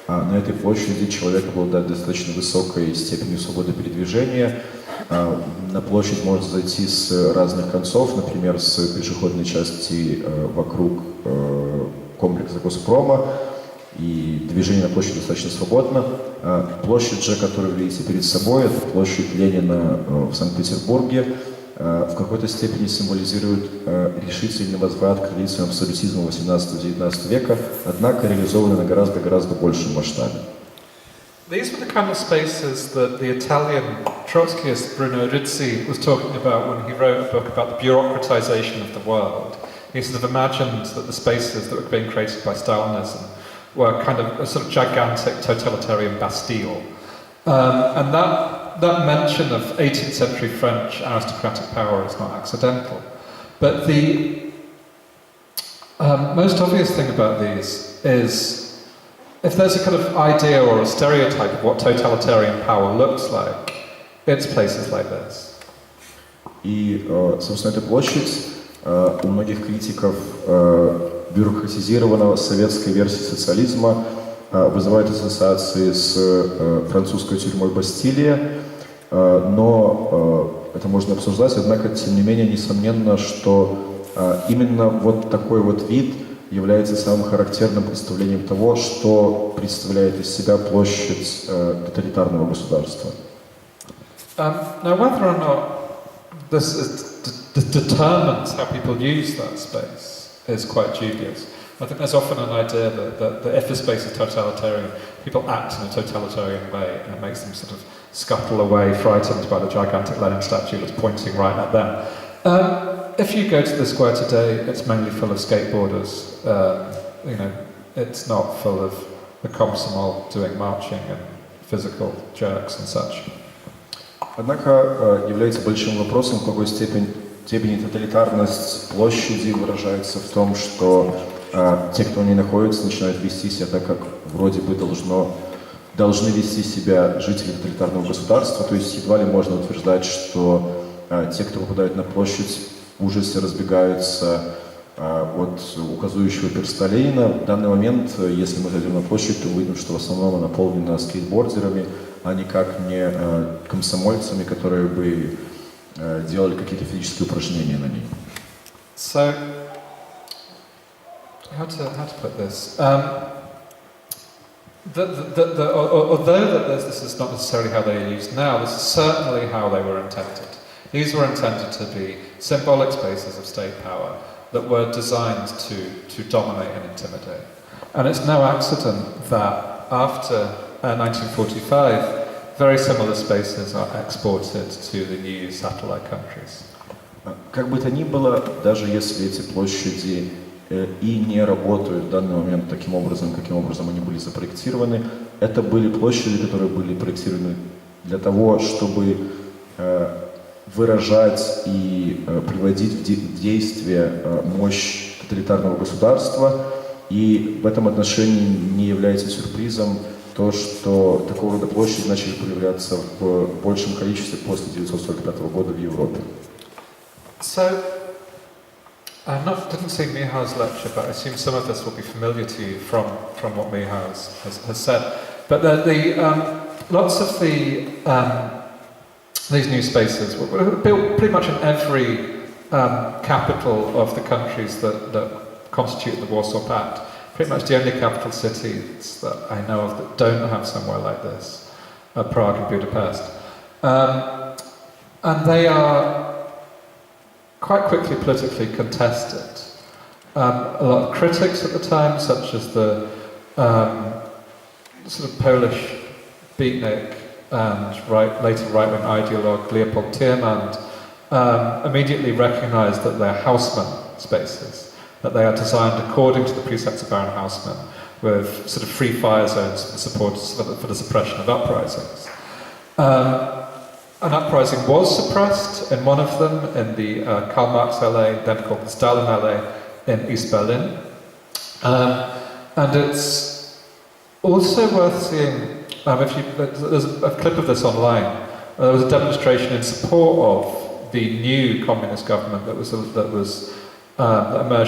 На этой площади человек обладает достаточно высокой степенью свободы передвижения. На площадь можно зайти с разных концов, например, с пешеходной части вокруг комплекса Госпрома, и движение на площади достаточно свободно. Площадь же, которую вы видите перед собой, это площадь Ленина в Санкт-Петербурге, в какой-то степени символизирует решительный возврат к традициям абсолютизма 18-19 века, однако реализованный на гораздо большем масштабе. These were the kind of spaces that the Italian Trotskyist Bruno Rizzi was talking about when he wrote a book about the bureaucratization of the world. He sort of imagined that the spaces that were being created by Stalinism were kind of a sort of gigantic totalitarian Bastille. And that mention of 18th century French aristocratic power is not accidental. But the most obvious thing about these is if there's a kind of idea or a stereotype of what totalitarian power looks like, it's places like this. И, собственно, эта площадь у многих критиков бюрократизированного советской версии социализма вызывает ассоциации с французской тюрьмой Бастилия, но это можно обсуждать, однако, тем не менее, несомненно, что именно вот такой вот вид является самым характерным представлением того, что представляет из себя площадь тоталитарного государства. Now, whether or not this determines how people use that space is quite dubious. I think there's often an idea that if a space is totalitarian, people act in a totalitarian way, and it makes them sort of scuttle away, frightened by the gigantic Lenin statue that's pointing right at them. If you go to the square today, it's mainly full of skateboarders. It's not full of the Komsomol doing marching and physical jerks and such. Однако является большим вопросом, в какой степени тоталитарность площади выражается в том, что те, кто в ней находится, начинают вести себя так, как вроде бы должны вести себя жители тоталитарного государства. То есть едва ли можно утверждать, что те, кто попадают на площадь, в ужасе разбегаются от указующего перста Ленина. В данный момент, если мы зайдем на площадь, то увидим, что в основном она наполнена скейтбордерами, а никак не комсомольцами, которые бы делали какие-то физические упражнения на ней. So, how to put this? Although this is not necessarily how they are used now, this is certainly how they were intended. These were intended to be symbolic spaces of state power that were designed to dominate and intimidate. And it's no accident that after 1945, very similar spaces are exported to the new satellite countries. Как бы то ни было, даже если эти площади и не работают в данный момент таким образом, каким образом они были запроектированы, это были площади, которые были проектированы для того, чтобы выражать и приводить в действие мощь тоталитарного государства, и в этом отношении не является сюрпризом то, что такого рода площади начали появляться в большем количестве после 1945 года в Европе. So, I didn't see Mihal's lecture, but I assume some of this will be familiar to you from what Mihal has said. But lots of these new spaces were built pretty much in every capital of the countries that constitute the Warsaw Pact. Pretty much the only capital cities that I know of that don't have somewhere like this are Prague and Budapest. And they are quite quickly politically contested. A lot of critics at the time, such as the sort of Polish beatnik and later right-wing ideologue Leopold Tiermand, immediately recognised that they're Haussmann spaces, that they are designed according to the precepts of Baron Haussmann, with sort of free fire zones for the suppression of uprisings. An uprising was suppressed in one of them, in the Karl Marx Allee, then called the Stalin Allee in East Berlin. And it's also worth seeing, there's a clip of this online. There was a demonstration in support of the new communist government that emerged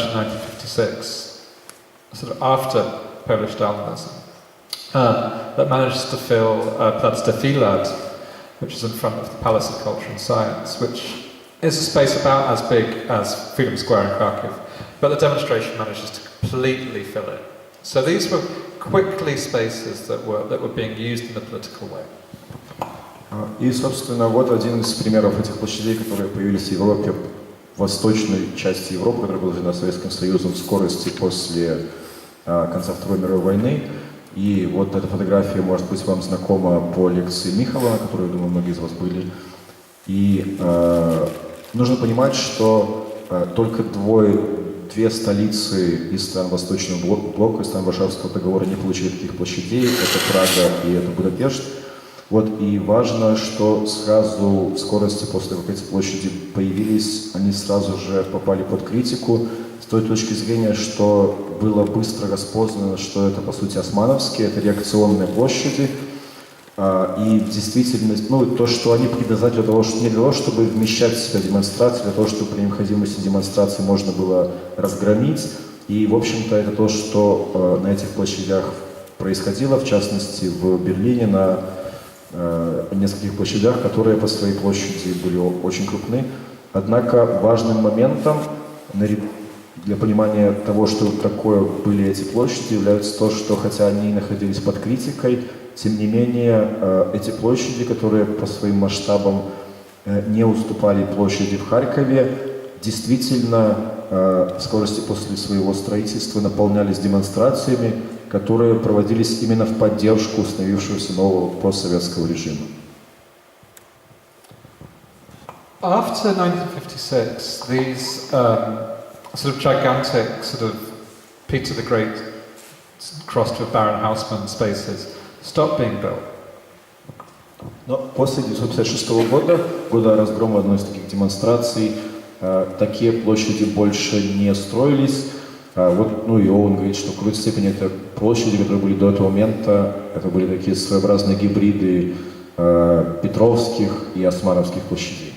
in 1956, sort of after Polish Stalinism. that manages to fill Platz der Filad, which is in front of the Palace of Culture and Science, which is a space about as big as Freedom Square in Kharkiv, but the demonstration manages to completely fill it. So these were quickly spaces that were being used in a political way. И, собственно, вот один из примеров этих площадей, которые появились в Европе, в восточной части Европы, которая была связана с Советским Союзом в скорости после конца Второй мировой войны. И вот эта фотография, может быть, вам знакома по лекции Михала, на которой, я думаю, многие из вас были. И нужно понимать, что только две столицы из стран Восточного блока, из стран Варшавского договора не получили таких площадей. Это Прага и это Будапешт. Вот, и важно, что сразу в скорости после того, как эти площади появились, они сразу же попали под критику с той точки зрения, что было быстро распознано, что это по сути османовские, это реакционные площади. И в действительности, то, что они предназначены не для того, чтобы вмещать в себя демонстрации, для того, чтобы при необходимости демонстрации можно было разгромить. И, в общем-то, это то, что на этих площадях происходило, в частности, в Берлине, на нескольких площадях, которые по своей площади были очень крупны. Однако важным моментом для понимания того, что такое были эти площади, является то, что хотя они находились под критикой, тем не менее эти площади, которые по своим масштабам не уступали площади в Харькове, действительно в скорости после своего строительства наполнялись демонстрациями, которые проводились именно в поддержку установившегося нового постсоветского режима. After 1956, these sort of gigantic, sort of Peter the Great crossed with Baron Haussmann spaces stopped being built. Но после 1956 года, года разгрома одной из таких демонстраций, такие площади больше не строились. И он говорит, что в какой-то степени это площади, которые были до этого момента, это были такие своеобразные гибриды Петровских и Османовских площадей.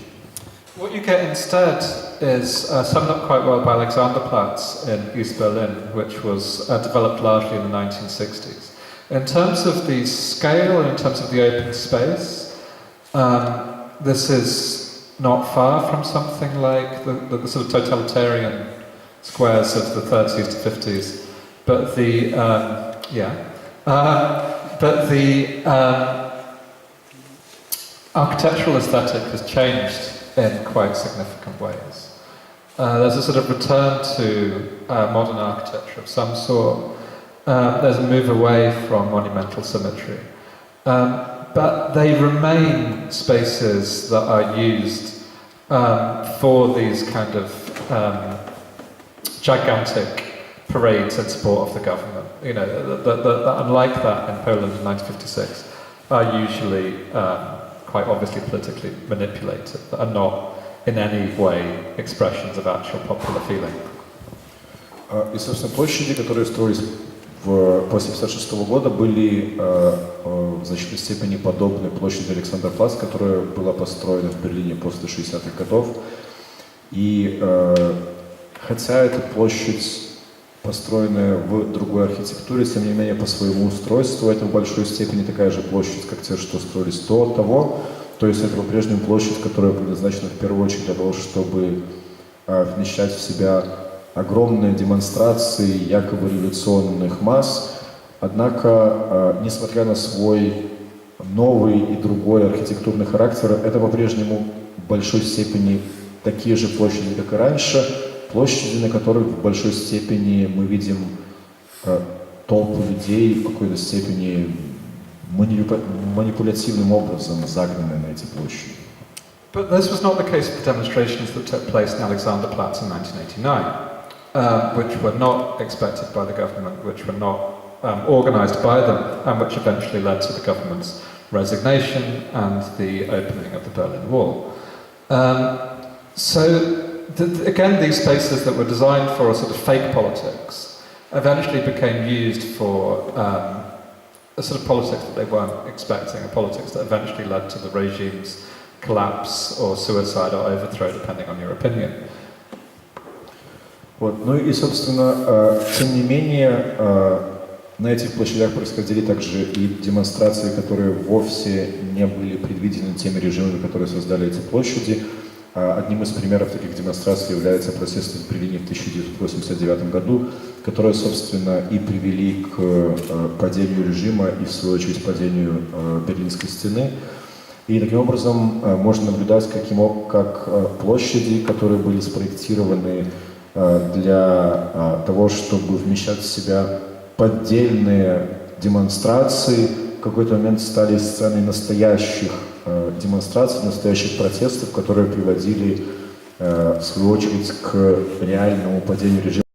What you get instead is summed up quite well by Alexanderplatz in East Berlin, which was developed largely in the 1960s. In terms of the scale and in terms of the open space, this is not far from something like the sort of totalitarian squares of the 30s to 50s, but the architectural aesthetic has changed in quite significant ways. There's a sort of return to modern architecture of some sort. There's a move away from monumental symmetry. But they remain spaces that are used for these kind of gigantic parades in support of the government. Unlike that in Poland in 1956, are usually quite obviously politically manipulated, that are not in any way expressions of actual popular feeling. И, собственно, площади, которые строились после 1956 года, были в значительной степени подобны площади Александрплац, которая была построена в Берлине после 60-х годов. И хотя эта площадь, построенная в другой архитектуре, тем не менее по своему устройству это в большой степени такая же площадь, как те, что строились до того. То есть это по-прежнему площадь, которая предназначена в первую очередь для того, чтобы вмещать в себя огромные демонстрации якобы революционных масс. Однако, несмотря на свой новый и другой архитектурный характер, это по-прежнему в большой степени такие же площади, как и раньше. Площади, на которых в большой степени мы видим толпы людей в какой-то степени манипулятивным образом загнаны на эти площади. But this was not the case for the demonstrations that took place in Alexanderplatz in 1989, which were not expected by the government, which were not organised by them, and which eventually led to the government's resignation and the opening of the Berlin Wall. Again, these spaces that were designed for a sort of fake politics eventually became used for a sort of politics that they weren't expecting, a politics that eventually led to the regime's collapse or suicide or overthrow, depending on your opinion. Вот. Ну и, собственно, тем не менее, На этих площадях происходили также и демонстрации, которые вовсе не были предвидены теми режимами, которые создали эти площади. Одним из примеров таких демонстраций является протест в Берлине в 1989 году, которые, собственно, и привели к падению режима и, в свою очередь, падению Берлинской стены. И таким образом можно наблюдать, как площади, которые были спроектированы для того, чтобы вмещать в себя поддельные демонстрации, в какой-то момент стали сценой настоящих демонстраций, настоящих протестов, которые приводили, в свою очередь, к реальному падению режима.